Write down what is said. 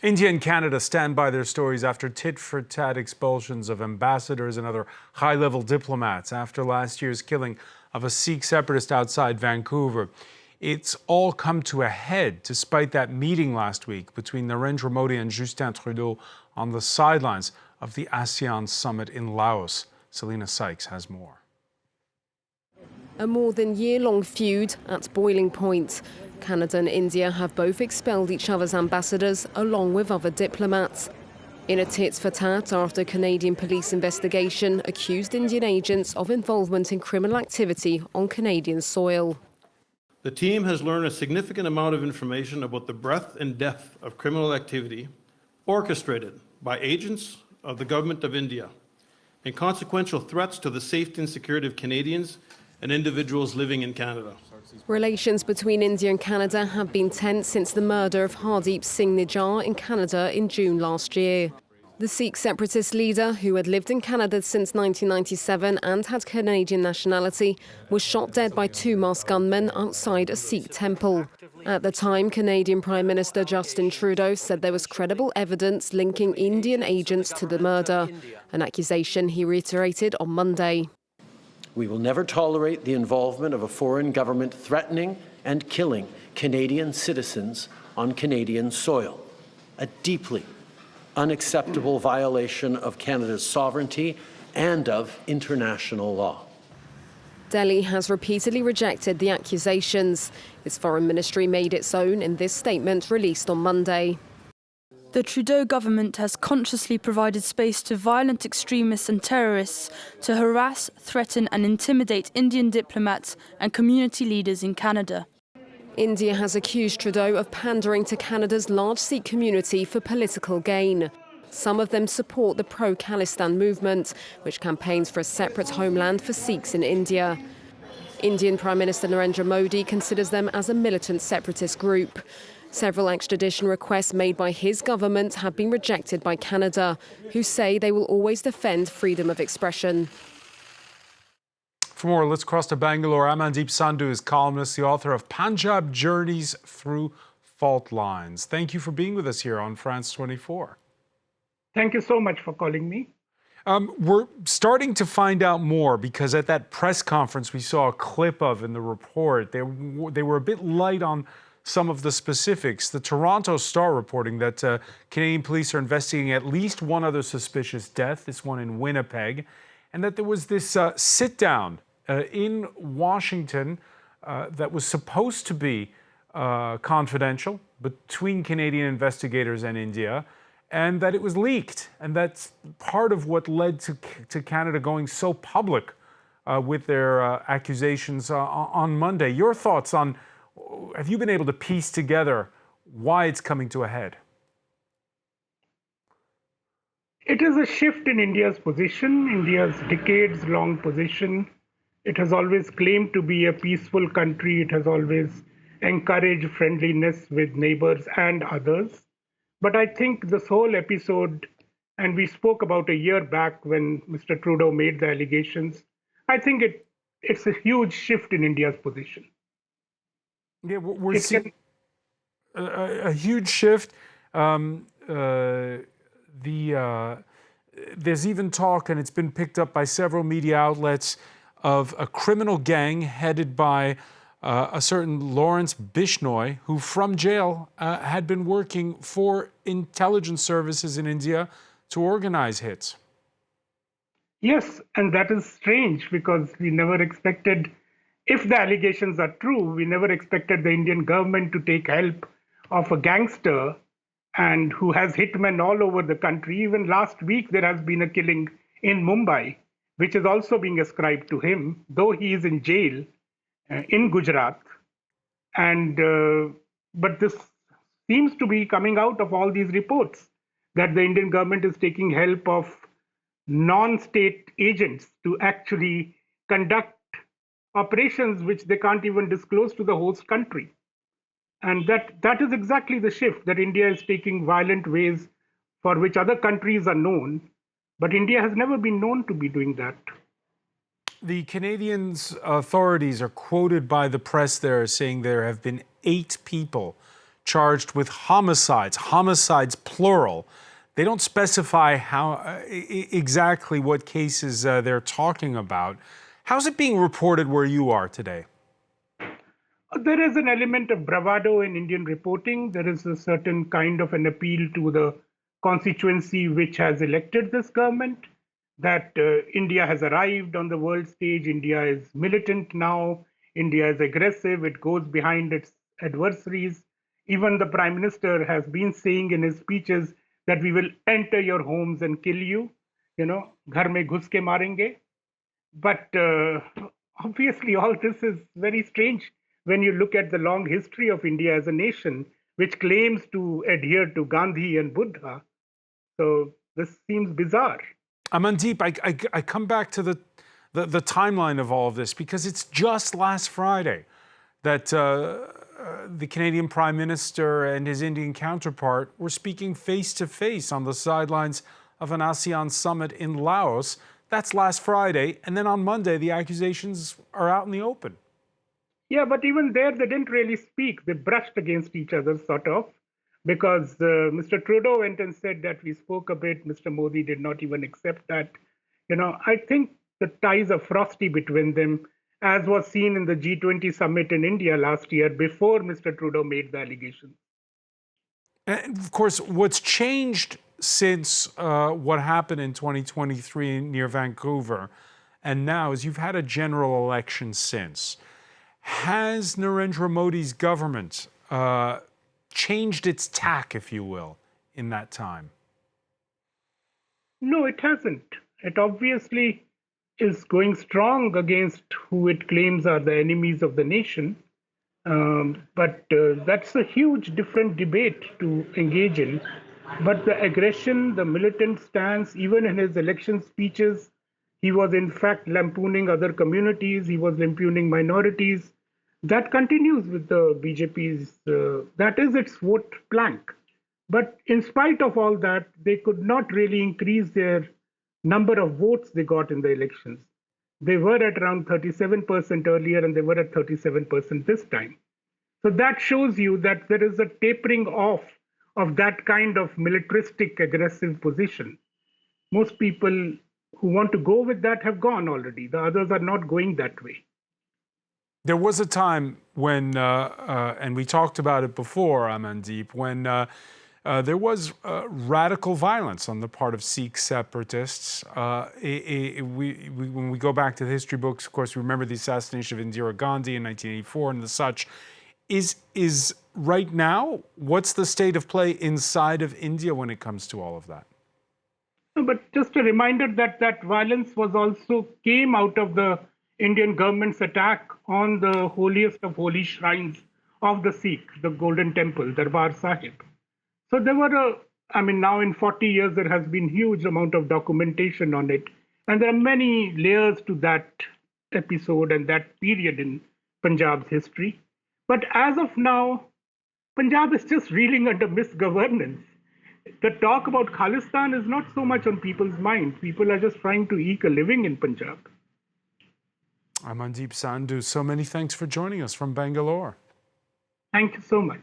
India and Canada stand by their stories after tit-for-tat expulsions of ambassadors and other high-level diplomats after last year's killing of a Sikh separatist outside Vancouver. It's all come to a head despite that meeting last week between Narendra Modi and Justin Trudeau on the sidelines of the ASEAN summit in Laos. Selena Sykes has more. A more than year-long feud at boiling point. Canada and India have both expelled each other's ambassadors along with other diplomats. In a tit-for-tat after Canadian police investigation accused Indian agents of involvement in criminal activity on Canadian soil. The team has learned a significant amount of information about the breadth and depth of criminal activity orchestrated by agents of the Government of India and consequential threats to the safety and security of Canadians and individuals living in Canada. Relations between India and Canada have been tense since the murder of Hardeep Singh Nijjar in Canada in June last year. The Sikh separatist leader, who had lived in Canada since 1997 and had Canadian nationality, was shot dead by two masked gunmen outside a Sikh temple. At the time, Canadian Prime Minister Justin Trudeau said there was credible evidence linking Indian agents to the murder, an accusation he reiterated on Monday. We will never tolerate the involvement of a foreign government threatening and killing Canadian citizens on Canadian soil, a deeply unacceptable violation of Canada's sovereignty and of international law. Delhi has repeatedly rejected the accusations. Its foreign ministry made its own in this statement released on Monday. The Trudeau government has consciously provided space to violent extremists and terrorists to harass, threaten and intimidate Indian diplomats and community leaders in Canada. India has accused Trudeau of pandering to Canada's large Sikh community for political gain. Some of them support the pro-Khalistan movement, which campaigns for a separate homeland for Sikhs in India. Indian Prime Minister Narendra Modi considers them as a militant separatist group. Several extradition requests made by his government have been rejected by Canada, who say they will always defend freedom of expression. For more, let's cross to Bangalore. Amandeep Sandhu is columnist, the author of Punjab Journeys Through Fault Lines. Thank you for being with us here on France 24. Thank you so much for calling me. We're starting to find out more because at that press conference we saw a clip of in the report, they were a bit light on some of the specifics. The Toronto Star reporting that Canadian police are investigating at least one other suspicious death, this one in Winnipeg, and that there was this sit-down in Washington that was supposed to be confidential between Canadian investigators and India, and that it was leaked. And that's part of what led to Canada going so public with their accusations on Monday. Your thoughts on, have you been able to piece together why it's coming to a head? It is a shift in India's position, India's decades-long position. It has always claimed to be a peaceful country. It has always encouraged friendliness with neighbors and others. But I think this whole episode, and we spoke about a year back when Mr. Trudeau made the allegations, I think it's a huge shift in India's position. Yeah, we're seeing a huge shift. There's even talk, and it's been picked up by several media outlets, of a criminal gang headed by a certain Lawrence Bishnoi, who from jail had been working for intelligence services in India to organize hits. Yes, and that is strange because we never expected, if the allegations are true, we never expected the Indian government to take help of a gangster and who has hitmen all over the country. Even last week, there has been a killing in Mumbai, which is also being ascribed to him, though he is in jail in Gujarat. And but this seems to be coming out of all these reports that the Indian government is taking help of non-state agents to actually conduct operations which they can't even disclose to the host country. And that is exactly the shift, that India is taking violent ways for which other countries are known, but India has never been known to be doing that. The Canadian authorities are quoted by the press there as saying there have been 8 people charged with homicides plural. They don't specify exactly what cases they're talking about. How's it being reported where you are today? There is an element of bravado in Indian reporting. There is a certain kind of an appeal to the constituency which has elected this government, that India has arrived on the world stage. India is militant now. India is aggressive. It goes behind its adversaries. Even the Prime Minister has been saying in his speeches that we will enter your homes and kill you. Ghar mein ghus ke marenge. But obviously, all this is very strange when you look at the long history of India as a nation, which claims to adhere to Gandhi and Buddha. So this seems bizarre. Amandeep, I come back to the timeline of all of this because it's just last Friday that the Canadian Prime Minister and his Indian counterpart were speaking face to face on the sidelines of an ASEAN summit in Laos. That's last Friday. And then on Monday, the accusations are out in the open. Yeah, but even there, they didn't really speak. They brushed against each other, sort of, because Mr. Trudeau went and said that we spoke a bit. Mr. Modi did not even accept that. I think the ties are frosty between them, as was seen in the G20 summit in India last year before Mr. Trudeau made the allegation. And of course, what's changed since what happened in 2023 near Vancouver and now is you've had a general election since. Has Narendra Modi's government changed its tack, if you will, in that time? No, it hasn't. It obviously is going strong against who it claims are the enemies of the nation. But that's a huge different debate to engage in. But the aggression, the militant stance, even in his election speeches, he was in fact lampooning other communities, he was lampooning minorities. That continues with the BJP's, that is its vote plank. But in spite of all that, they could not really increase their number of votes they got in the elections. They were at around 37% earlier and they were at 37% this time. So that shows you that there is a tapering off of that kind of militaristic, aggressive position. Most people who want to go with that have gone already. The others are not going that way. There was a time when, and we talked about it before, Amandeep, when there was radical violence on the part of Sikh separatists. When we go back to the history books, of course, we remember the assassination of Indira Gandhi in 1984 and the such. Is right now, what's the state of play inside of India when it comes to all of that? But just a reminder that that violence was also came out of the Indian government's attack on the holiest of holy shrines of the Sikh, the Golden Temple, Darbar Sahib. So there were, now in 40 years, there has been huge amount of documentation on it. And there are many layers to that episode and that period in Punjab's history. But as of now, Punjab is just reeling under misgovernance. The talk about Khalistan is not so much on people's minds. People are just trying to eke a living in Punjab. Amandeep Sandhu, so many thanks for joining us from Bangalore. Thank you so much.